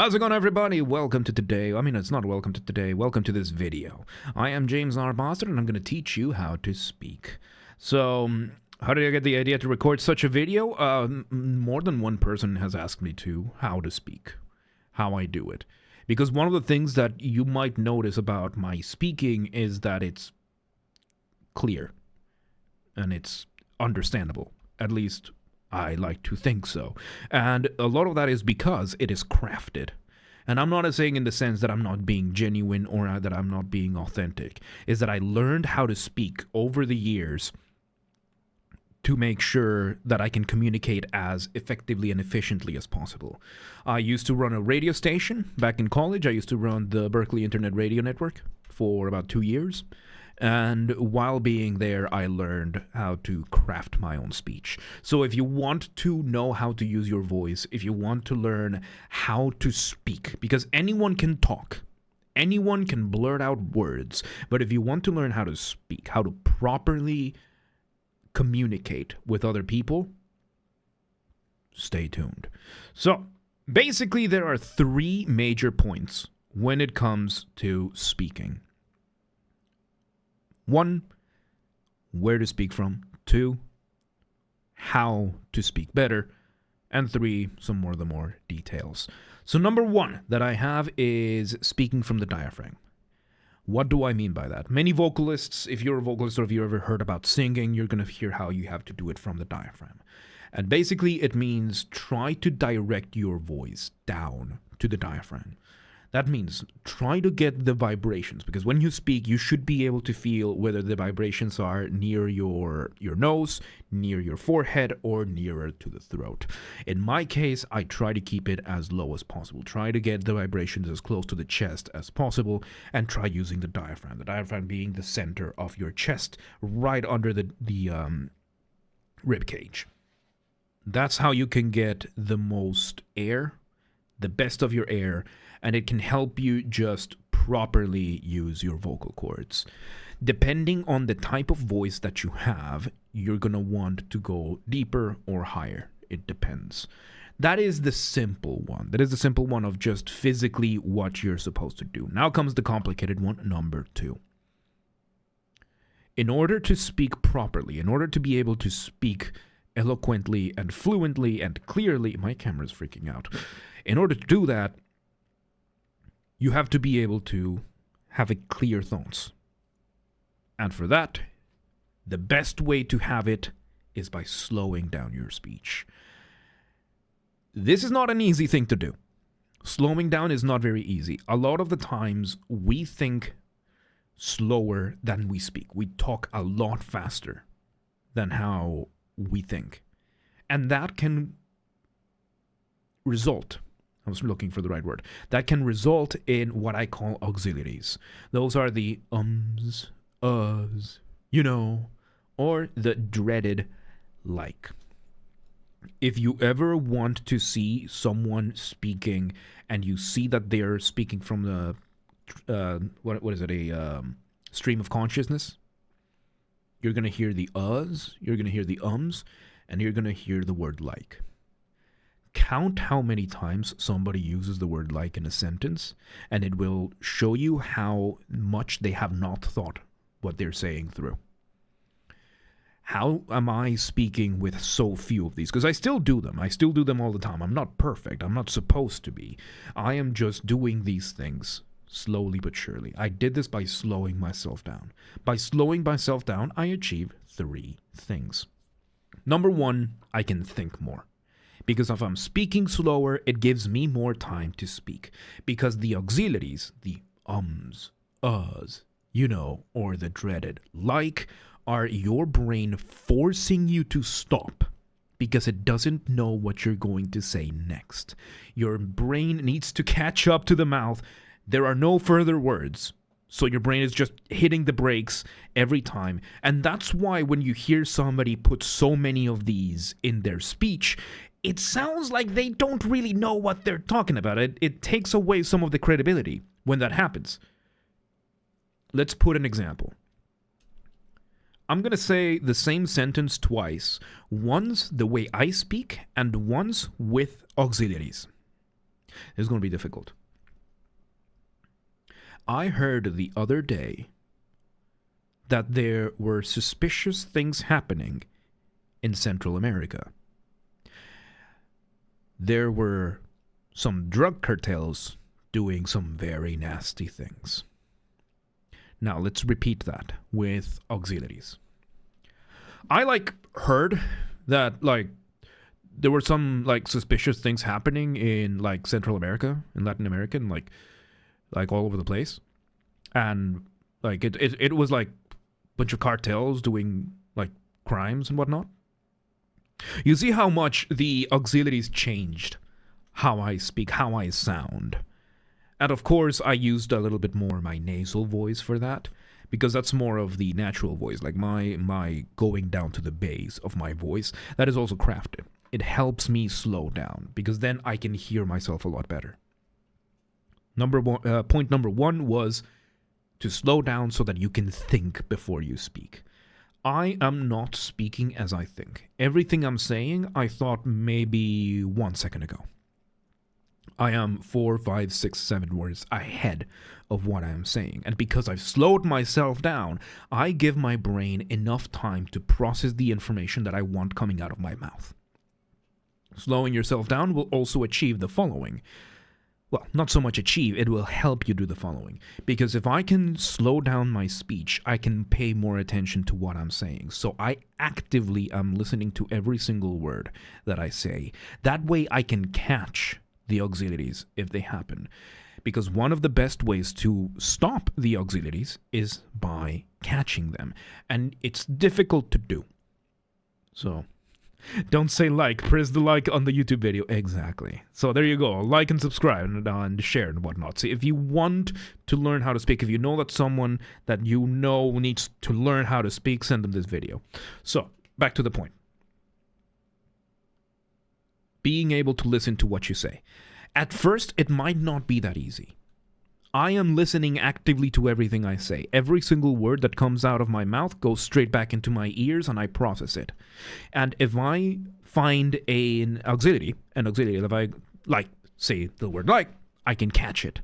How's it going, everybody? Welcome to today. I mean, it's not welcome to today. Welcome to this video. I am JamesRBasterd, and I'm going to teach you how to speak. So, how did I get the idea to record such a video? More than one person has asked me how to speak, how I do it. Because one of the things that you might notice about my speaking is that it's clear and it's understandable. At least I like to think so. And a lot of that is because it is crafted. And I'm not saying in the sense that I'm not being genuine or that I'm not being authentic. Is that I learned how to speak over the years to make sure that I can communicate as effectively and efficiently as possible. I used to run a radio station back in college. I used to run the Berkeley Internet Radio Network for about 2 years. And while being there, I learned how to craft my own speech. So if you want to know how to use your voice, if you want to learn how to speak, because anyone can talk, anyone can blurt out words, but if you want to learn how to speak, how to properly communicate with other people, stay tuned. So basically, there are 3 major points when it comes to speaking. 1, where to speak from. 2, how to speak better. And 3, some more details. So number 1 that I have is speaking from the diaphragm. What do I mean by that? Many vocalists, if you're a vocalist or if you ever heard about singing, you're going to hear how you have to do it from the diaphragm. And basically it means try to direct your voice down to the diaphragm. That means try to get the vibrations, because when you speak, you should be able to feel whether the vibrations are near your nose, near your forehead, or nearer to the throat. In my case, I try to keep it as low as possible. Try to get the vibrations as close to the chest as possible, and try using the diaphragm. The diaphragm being the center of your chest, right under the rib cage. That's how you can get the most air, the best of your air, and it can help you just properly use your vocal cords. Depending on the type of voice that you have, you're going to want to go deeper or higher. It depends. That is the simple one. That is the simple one of just physically what you're supposed to do. Now comes the complicated one, number 2. In order to speak properly, in order to be able to speak eloquently and fluently and clearly, my camera's freaking out. In order to do that, you have to be able to have clear thoughts. And for that, the best way to have it is by slowing down your speech. This is not an easy thing to do. Slowing down is not very easy. A lot of the times we think slower than we speak. We talk a lot faster than how we think. And that can result, I was looking for the right word, that can result in what I call auxiliaries. Those are the ums, uhs, or the dreaded like. If you ever want to see someone speaking and you see that they're speaking from the, stream of consciousness, you're going to hear the uhs, you're going to hear the ums, and you're going to hear the word like. Count how many times somebody uses the word like in a sentence, and it will show you how much they have not thought what they're saying through. How am I speaking with so few of these? Because I still do them. I still do them all the time. I'm not perfect. I'm not supposed to be. I am just doing these things slowly but surely. I did this by slowing myself down. By slowing myself down, I achieve 3 things. Number 1, I can think more. Because if I'm speaking slower, it gives me more time to speak. Because the auxiliaries, the ums, uhs, or the dreaded like, are your brain forcing you to stop because it doesn't know what you're going to say next. Your brain needs to catch up to the mouth. There are no further words. So your brain is just hitting the brakes every time. And that's why when you hear somebody put so many of these in their speech, it sounds like they don't really know what they're talking about. It takes away some of the credibility when that happens. Let's put an example. I'm going to say the same sentence twice. Once the way I speak and once with auxiliaries. It's going to be difficult. I heard the other day that there were suspicious things happening in Central America. There were some drug cartels doing some very nasty things. Now, let's repeat that with auxiliaries. I heard that there were some suspicious things happening in Central America, in Latin America, and all over the place. And it was a bunch of cartels doing crimes and whatnot. You see how much the auxiliaries changed how I speak, how I sound. And of course, I used a little bit more my nasal voice for that, because that's more of the natural voice, my going down to the base of my voice. That is also crafted. It helps me slow down, because then I can hear myself a lot better. Point number one was to slow down so that you can think before you speak. I am not speaking as I think. Everything I'm saying, I thought maybe 1 second ago. I am 4, 5, 6, 7 words ahead of what I am saying. And because I've slowed myself down, I give my brain enough time to process the information that I want coming out of my mouth. Slowing yourself down will also achieve the following. Well, not so much achieve, it will help you do the following. Because if I can slow down my speech, I can pay more attention to what I'm saying. So I actively am listening to every single word that I say. That way I can catch the auxiliaries if they happen. Because one of the best ways to stop the auxiliaries is by catching them. And it's difficult to do. So don't say press the like on the YouTube video. Exactly. So there you go. Like and subscribe and share and whatnot. So if you want to learn how to speak, if you know that someone that you know needs to learn how to speak, send them this video. So back to the point. Being able to listen to what you say. At first, it might not be that easy. I am listening actively to everything I say. Every single word that comes out of my mouth goes straight back into my ears and I process it. And if I find an auxiliary, if I say the word I can catch it.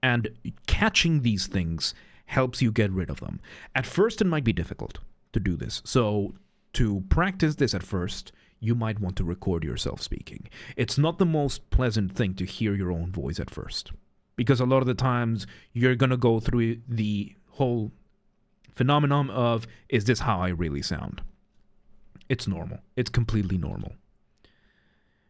And catching these things helps you get rid of them. At first, it might be difficult to do this. So to practice this at first, you might want to record yourself speaking. It's not the most pleasant thing to hear your own voice at first. Because a lot of the times you're going to go through the whole phenomenon of, is this how I really sound? It's normal. It's completely normal.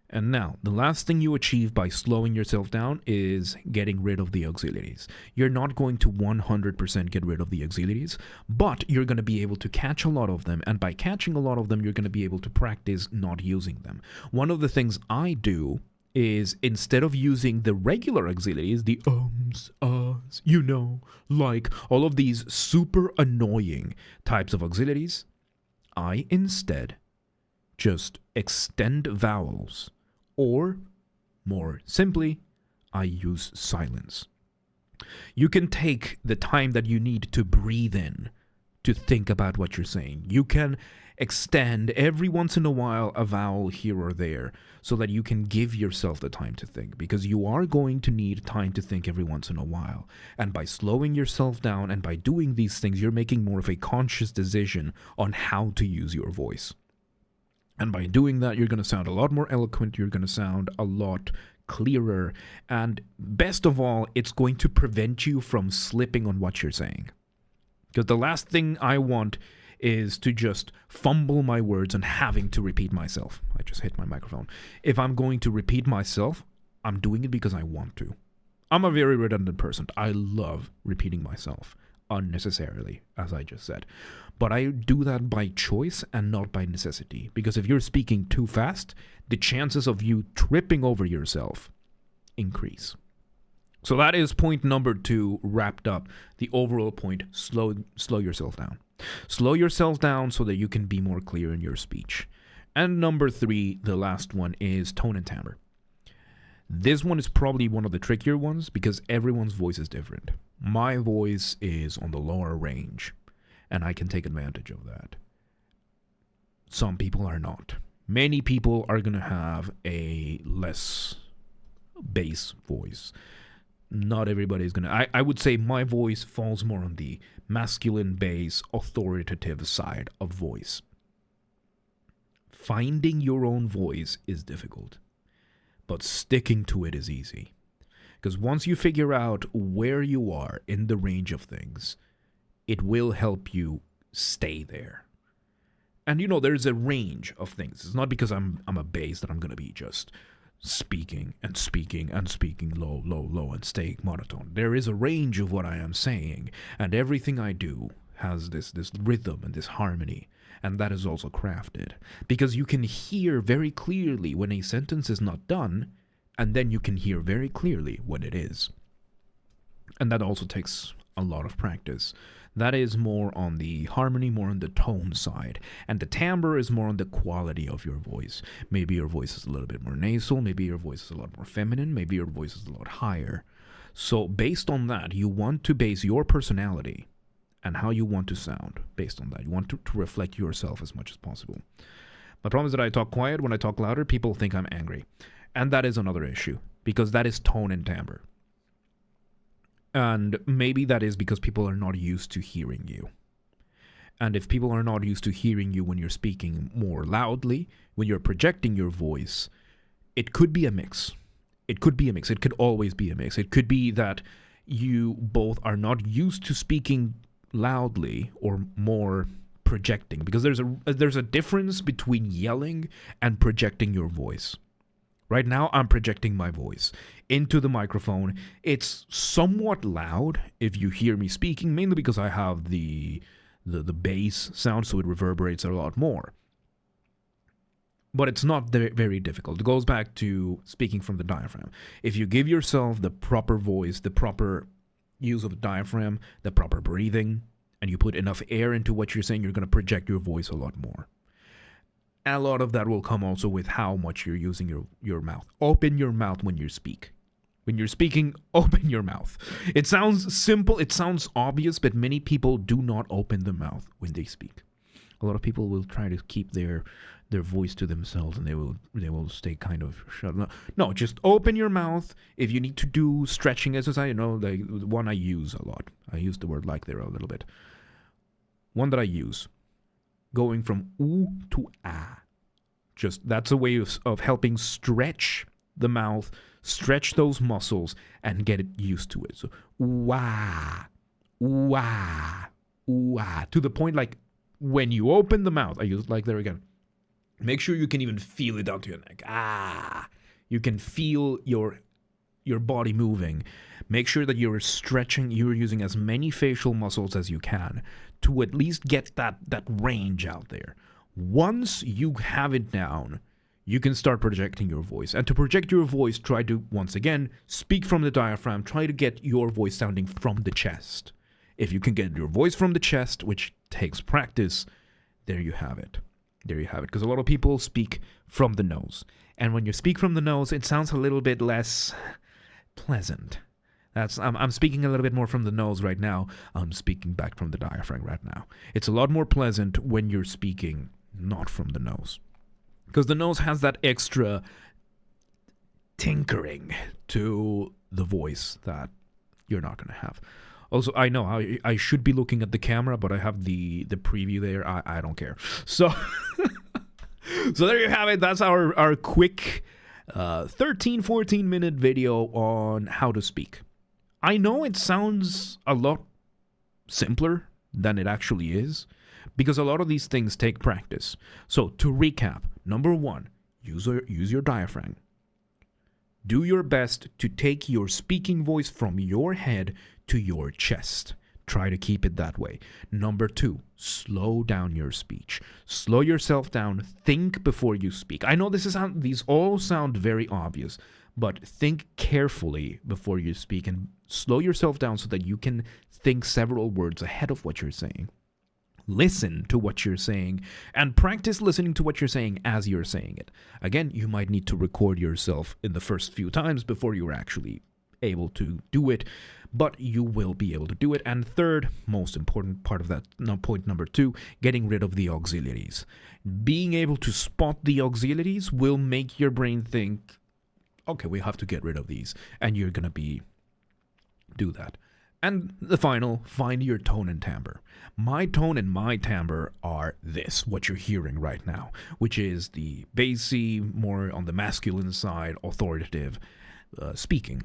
And now, the last thing you achieve by slowing yourself down is getting rid of the auxiliaries. You're not going to 100% get rid of the auxiliaries, but you're going to be able to catch a lot of them. And by catching a lot of them, you're going to be able to practice not using them. One of the things I do is instead of using the regular auxiliaries, the ums, ahs, all of these super annoying types of auxiliaries, I instead just extend vowels, or more simply, I use silence. You can take the time that you need to breathe in to think about what you're saying. You can extend every once in a while a vowel here or there so that you can give yourself the time to think, because you are going to need time to think every once in a while. And by slowing yourself down and by doing these things, you're making more of a conscious decision on how to use your voice. And by doing that, you're going to sound a lot more eloquent, you're going to sound a lot clearer, and best of all, it's going to prevent you from slipping on what you're saying. Because the last thing I want is to just fumble my words and having to repeat myself. I just hit my microphone. If I'm going to repeat myself, I'm doing it because I want to. I'm a very redundant person. I love repeating myself unnecessarily, as I just said. But I do that by choice and not by necessity. Because if you're speaking too fast, the chances of you tripping over yourself increase. So that is point number 2 wrapped up. The overall point, slow yourself down. Slow yourself down so that you can be more clear in your speech. And number 3, the last one, is tone and timbre. This one is probably one of the trickier ones because everyone's voice is different. My voice is on the lower range, and I can take advantage of that. Some people are not. Many people are going to have a less bass voice. Not everybody is gonna. I would say my voice falls more on the masculine bass, authoritative side of voice. Finding your own voice is difficult, but sticking to it is easy. Because once you figure out where you are in the range of things, it will help you stay there. And there's a range of things. It's not because I'm a bass that I'm going to be just speaking and speaking and speaking low, low, low and staying monotone. There is a range of what I am saying, and everything I do has this rhythm and this harmony, and that is also crafted. Because you can hear very clearly when a sentence is not done, and then you can hear very clearly when it is. And that also takes a lot of practice. That is more on the harmony, more on the tone side. And the timbre is more on the quality of your voice. Maybe your voice is a little bit more nasal, maybe your voice is a lot more feminine, maybe your voice is a lot higher. So based on that, you want to base your personality and how you want to sound based on that. You want to reflect yourself as much as possible. My problem is that I talk quiet. When I talk louder, people think I'm angry. And that is another issue, because that is tone and timbre. And maybe that is because people are not used to hearing you. And if people are not used to hearing you when you're speaking more loudly, when you're projecting your voice, it could be a mix. It could be a mix. It could always be a mix. It could be that you both are not used to speaking loudly or more projecting, because there's a difference between yelling and projecting your voice. Right now, I'm projecting my voice into the microphone. It's somewhat loud if you hear me speaking, mainly because I have the bass sound, so it reverberates a lot more. But it's not very difficult. It goes back to speaking from the diaphragm. If you give yourself the proper voice, the proper use of the diaphragm, the proper breathing, and you put enough air into what you're saying, you're going to project your voice a lot more. A lot of that will come also with how much you're using your mouth. Open your mouth when you speak. When you're speaking, open your mouth. It sounds simple, it sounds obvious, but many people do not open their mouth when they speak. A lot of people will try to keep their voice to themselves, and they will stay kind of shut. No, just open your mouth. If you need to do stretching exercise, the one I use a lot. I use the word like there a little bit. One that I use. Going from oo to ah. That's a way of helping stretch the mouth, stretch those muscles, and get it used to it. So, ooh-ah, ooh-ah, ooh-ah. To the point like when you open the mouth, I use like there again. Make sure you can even feel it down to your neck. Ah. You can feel your body moving. Make sure that you're stretching, you're using as many facial muscles as you can to at least get that range out there. Once you have it down, you can start projecting your voice. And to project your voice, try to, once again, speak from the diaphragm. Try to get your voice sounding from the chest. If you can get your voice from the chest, which takes practice, there you have it. There you have it. Because a lot of people speak from the nose. And when you speak from the nose, it sounds a little bit less pleasant. I'm speaking a little bit more from the nose right now. I'm speaking back from the diaphragm right now. It's a lot more pleasant when you're speaking not from the nose. Because the nose has that extra tinkering to the voice that you're not going to have. Also, I know I should be looking at the camera, but I have the preview there. I don't care. So, so there you have it. That's our quick 13-14 minute video on how to speak. I know it sounds a lot simpler than it actually is, because a lot of these things take practice. So to recap, number one, use your diaphragm. Do your best to take your speaking voice from your head to your chest. Try to keep it that way. Number two, slow down your speech. Slow yourself down. Think before you speak. I know these all sound very obvious, but think carefully before you speak and slow yourself down so that you can think several words ahead of what you're saying. Listen to what you're saying and practice listening to what you're saying as you're saying it. Again, you might need to record yourself in the first few times before you're actually able to do it, but you will be able to do it. And third, most important part of that, point number two, getting rid of the auxiliaries. Being able to spot the auxiliaries will make your brain think okay, we have to get rid of these. And you're going to do that. And the final, find your tone and timbre. My tone and my timbre are this, what you're hearing right now, which is the bassy, more on the masculine side, authoritative speaking.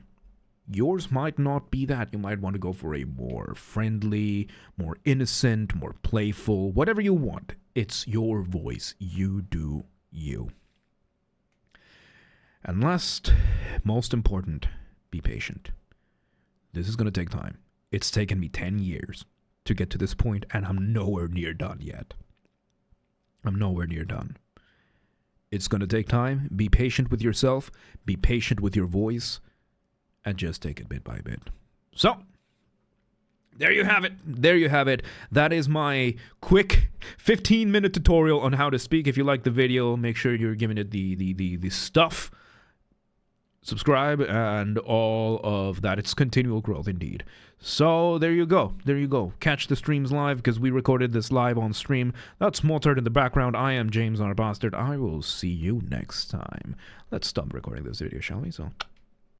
Yours might not be that. You might want to go for a more friendly, more innocent, more playful, whatever you want. It's your voice. You do you. And last, most important, be patient. This is going to take time. It's taken me 10 years to get to this point, and I'm nowhere near done yet. I'm nowhere near done. It's going to take time. Be patient with yourself. Be patient with your voice. And just take it bit by bit. So, there you have it. There you have it. That is my quick 15-minute tutorial on how to speak. If you like the video, make sure you're giving it the stuff. Subscribe and all of that. It's continual growth indeed. So there you go. There you go. Catch the streams live because we recorded this live on stream. That's Mozart in the background. I am JamesRBasterd. I will see you next time. Let's stop recording this video, shall we? So...